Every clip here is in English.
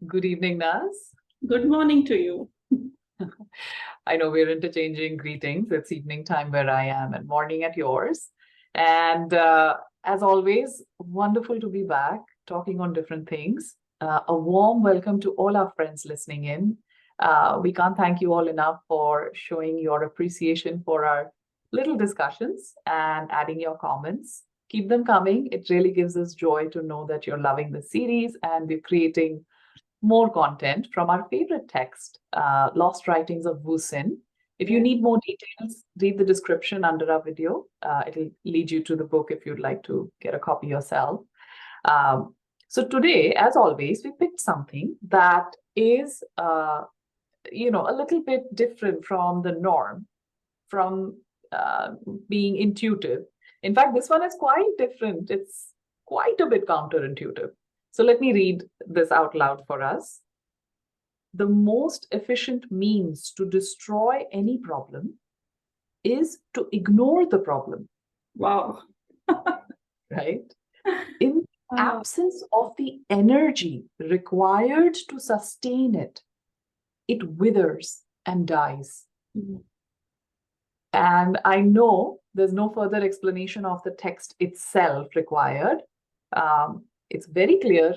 Good evening, Naz. Good morning to you. I know we're interchanging greetings. It's evening time where I am and morning at yours. And as always, wonderful to be back talking on different things. A warm welcome to all our friends listening in. We can't thank you all enough for showing your appreciation for our little discussions and adding your comments. Keep them coming. It really gives us joy to know that you're loving the series and we're creating more content from our favorite text, Lost Writings of Wu Hsin. If you Yeah. need more details, read the description under our video. It'll lead you to the book if you'd like to get a copy yourself. Um, so today, as always, we picked something that is, a little bit different from the norm, from uh, being intuitive. In fact, this one is quite different. It's quite a bit counterintuitive. So let me read this out loud for us. The most efficient means to destroy any problem is to ignore the problem, Wow. right? In Uh, absence of the energy required to sustain it, it withers and dies. mm, And I know there's no further explanation of the text itself required. It's very clear,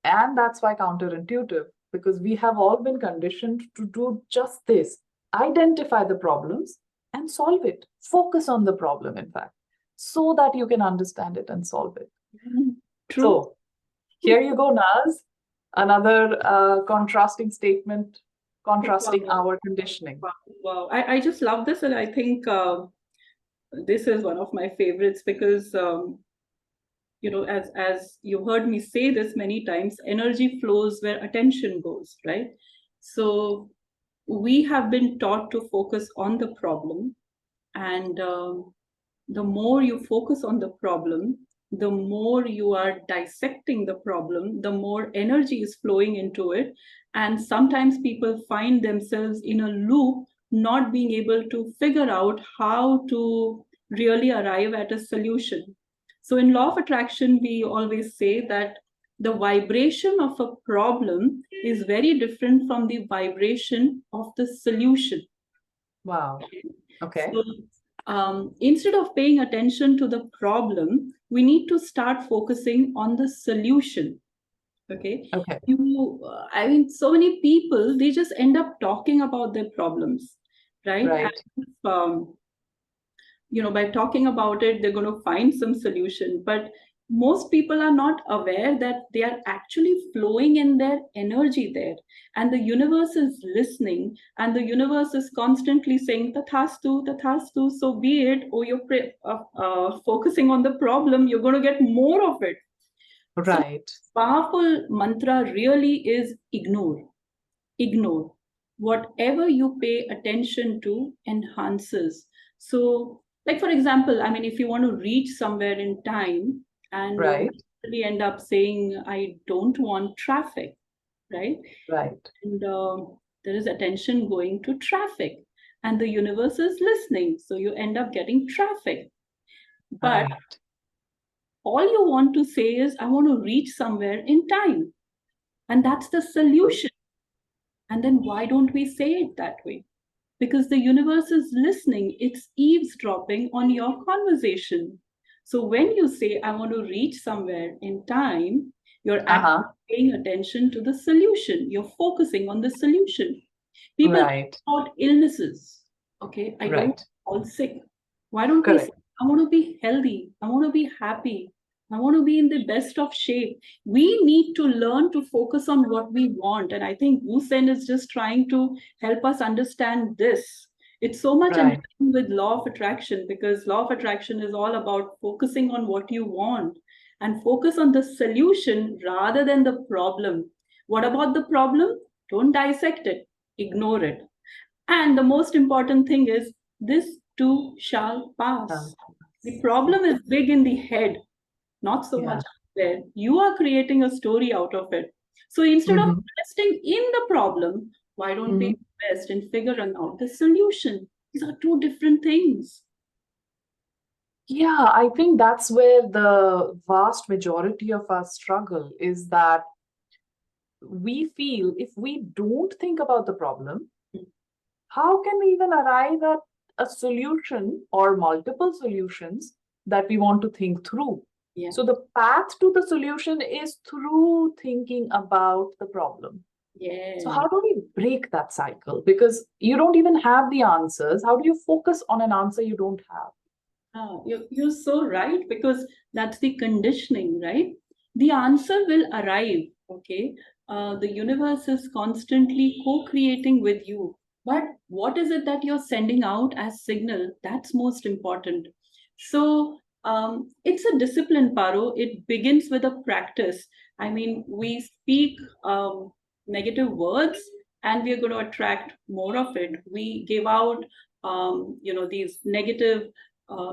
and that's why counterintuitive, because we have all been conditioned to do just this: identify the problems and solve it. Focus on the problem, in fact, so that you can understand it and solve it. True. So here you go, Naz. Another contrasting statement, contrasting Wow. our conditioning. Wow. Wow. I just love this, and I think this is one of my favorites because as you heard me say this many times, energy flows where attention goes, right? So we have been taught to focus on the problem, and the more you focus on the problem, the more you are dissecting the problem, the more energy is flowing into it. And sometimes people find themselves in a loop, not being able to figure out how to really arrive at a solution. So, in law of attraction, we always say that the vibration of a problem is very different from the vibration of the solution. Wow. Okay. So instead of paying attention to the problem, we need to start focusing on the solution. Okay. Okay. I mean, so many people, they just end up talking about their problems, right? Right. And by talking about it, they're going to find some solution. But most people are not aware that they are actually flowing in their energy there, and the universe is listening, and the universe is constantly saying tathastu, tathastu, so be it. Or you're focusing on the problem, you're going to get more of it. So Right. powerful mantra really is ignore. Whatever you pay attention to enhances. So, like for example, I mean, if you want to reach somewhere in time, and Right. really end up saying, I don't want traffic, right? Right. And there is attention going to traffic, and the universe is listening. So you end up getting traffic. But Right. all you want to say is, I want to reach somewhere in time. And that's the solution. And then why don't we say it that way? Because the universe is listening, it's eavesdropping on your conversation. So when you say, I want to reach somewhere in time, you're actually Uh-huh. paying attention to the solution. You're focusing on the solution. People Right. talk about illnesses. Okay, I don't Right. fall sick. Why don't we say, Correct. I want to be healthy, I want to be happy, I want to be in the best of shape? We need to learn to focus on what we want. And I think Wu Sen is just trying to help us understand this. It's so much in Right. line with law of attraction, because law of attraction is all about focusing on what you want and focus on the solution rather than the problem. What about the problem? Don't dissect it, ignore it. And the most important thing is, this too shall Um, pass. The problem is big in the head, not so much yeah. out there. You are creating a story out of it. So instead of Mm-hmm. investing in the problem, why don't Mm-hmm. we invest in figuring out the solution? These are two different things. Yeah, I think that's where the vast majority of us struggle is that we feel if we don't think about the problem, how can we even arrive at a solution or multiple solutions that we want to think through? Yeah. So the path to the solution is through thinking about the problem. Yeah. So how do we break that cycle? Because you don't even have the answers. How do you focus on an answer you don't have? You're so right, because that's the conditioning, right? The answer will arrive, okay? The universe is constantly co-creating with you. But what is it that you're sending out as signal? That's most important. So it's a discipline, Paro. It begins with a practice. I mean, we speak negative words and we're going to attract more of it. We give out, these negative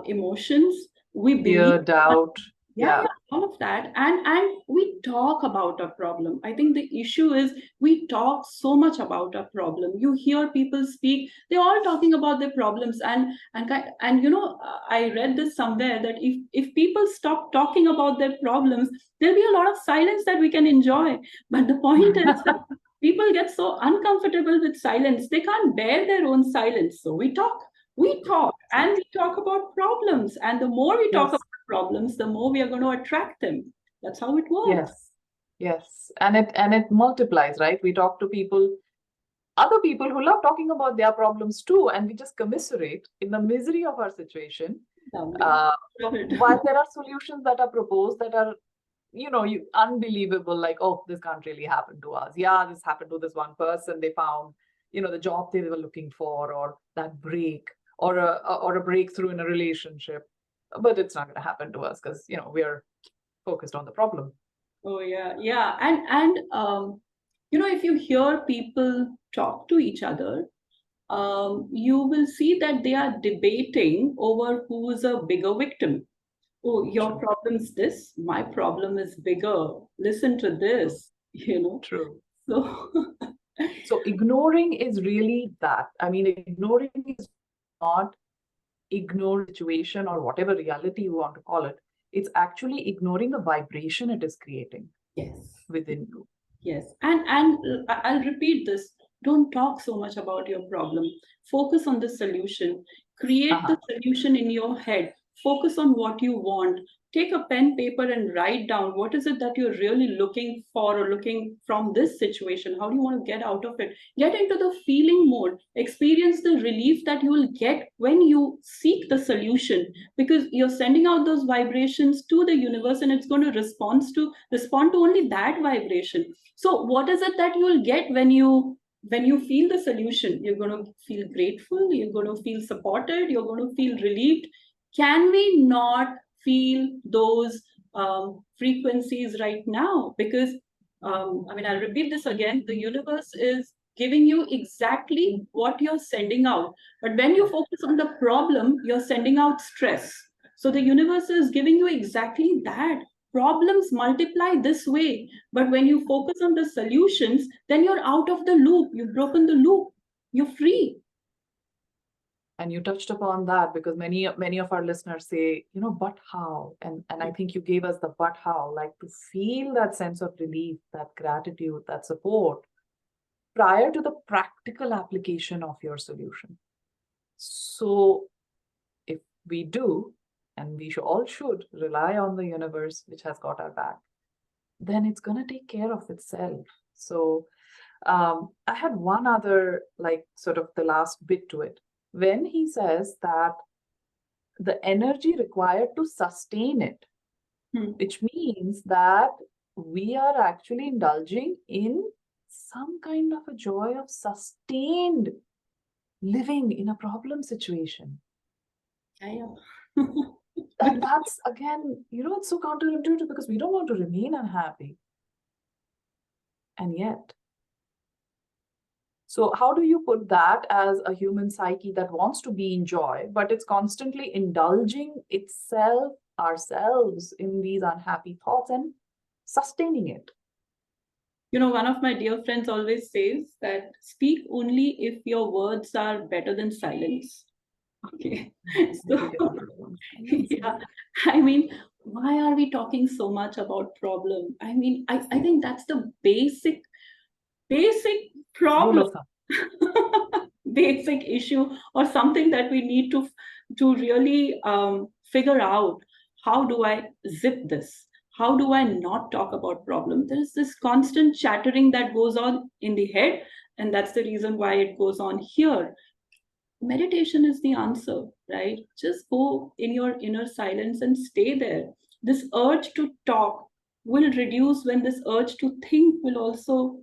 emotions. We believe, Fear, doubt. yeah, all of that, and we talk about a problem. I think the issue is we talk so much about a problem. You hear people speak; they're all talking about their problems, and I read this somewhere that if people stop talking about their problems, there'll be a lot of silence that we can enjoy. But the point is that people get so uncomfortable with silence; they can't bear their own silence. So we talk and we talk about problems, and the more we talk Yes. about problems, the more we are going to attract them. That's how it works. Yes. And it multiplies, right? We talk to other people who love talking about their problems too, and we just commiserate in the misery of our situation. While there are solutions that are proposed that are, unbelievable, like, oh, this can't really happen to us. Yeah, this happened to this one person. They found, the job they were looking for, or that break, or a breakthrough in a relationship. But it's not going to happen to us because, we are focused on the problem. Oh yeah. And if you hear people talk to each other, you will see that they are debating over who is a bigger victim. Oh, your True. problem's this, my problem is bigger. Listen to this, True. So So ignoring is really that. I mean, ignoring is not ignore situation or whatever reality you want to call it. It's actually ignoring the vibration it is creating. Yes. Within you. Yes. And I'll repeat this. Don't talk so much about your problem. Focus on the solution. Create the solution in your head. Focus on what you want. Take a pen, paper, and write down what is it that you're really looking for or looking from this situation. How do you want to get out of it? Get into the feeling mode. Experience the relief that you will get when you seek the solution, because you're sending out those vibrations to the universe and it's going to respond to only that vibration. So what is it that you will get when you feel the solution? You're going to feel grateful, you're going to feel supported, you're going to feel relieved. Can we not feel those frequencies right now? Because I'll repeat this again. The universe is giving you exactly what you're sending out. But when you focus on the problem, you're sending out stress. So the universe is giving you exactly that. Problems multiply this way. But when you focus on the solutions, then you're out of the loop. You've broken the loop. You're free. And you touched upon that because many of our listeners say, but how? And I think you gave us the but how, like to feel that sense of relief, that gratitude, that support prior to the practical application of your solution. So if we do, and we all should rely on the universe, which has got our back, then it's going to take care of itself. So I had one other, like sort of the last bit to it. When he says that the energy required to sustain it, which means that we are actually indulging in some kind of a joy of sustained living in a problem situation. And that's, again, it's so counterintuitive because we don't want to remain unhappy. And yet, so how do you put that as a human psyche that wants to be in joy, but it's constantly indulging ourselves in these unhappy thoughts and sustaining it? One of my dear friends always says that speak only if your words are better than silence. Okay. So, yeah, why are we talking so much about problem? I think that's the basic basic Rule problem, of thumb. basic issue, or something that we need to really figure out. How do I zip this? How do I not talk about problem? There is this constant chattering that goes on in the head, and that's the reason why it goes on here. Meditation is the answer, right? Just go in your inner silence and stay there. This urge to talk will reduce when this urge to think will also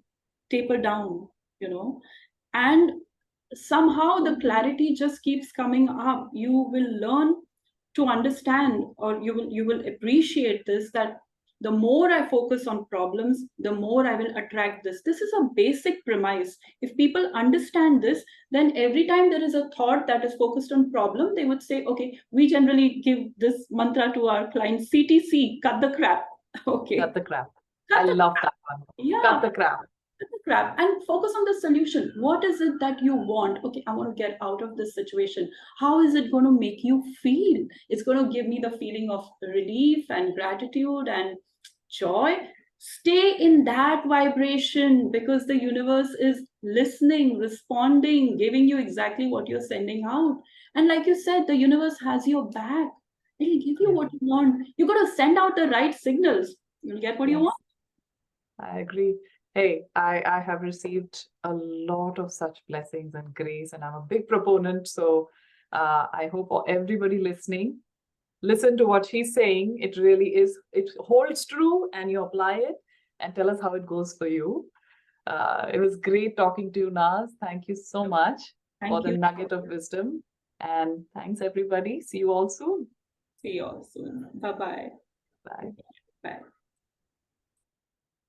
taper down, you know. And somehow the clarity just keeps coming up. You will learn to understand, or you will appreciate this, that the more I focus on problems, the more I will attract this. This is a basic premise. If people understand this, then every time there is a thought that is focused on problem, they would say, okay, we generally give this mantra to our clients: CTC, cut the crap. Okay, Cut the crap. I cut the love crap. that one. Yeah, Cut the crap. crap, and focus on the solution. What is it that you want? Okay, I want to get out of this situation. How is it going to make you feel? It's going to give me the feeling of relief and gratitude and joy. Stay in that vibration, because the universe is listening, responding, giving you exactly what you're sending out. And like you said, the universe has your back. It'll give you Yeah. what you want. You got to send out the right signals. You'll get what you Yes. want. I agree. Hey, I have received a lot of such blessings and grace, and I'm a big proponent. So I hope everybody listening, listen to what she's saying. It really is, it holds true, and you apply it and tell us how it goes for you. It was great talking to you, Naz. Thank you so much for Thank the you. nugget of wisdom. And thanks, everybody. See you all soon. See you all soon. Bye-bye. Bye. Bye.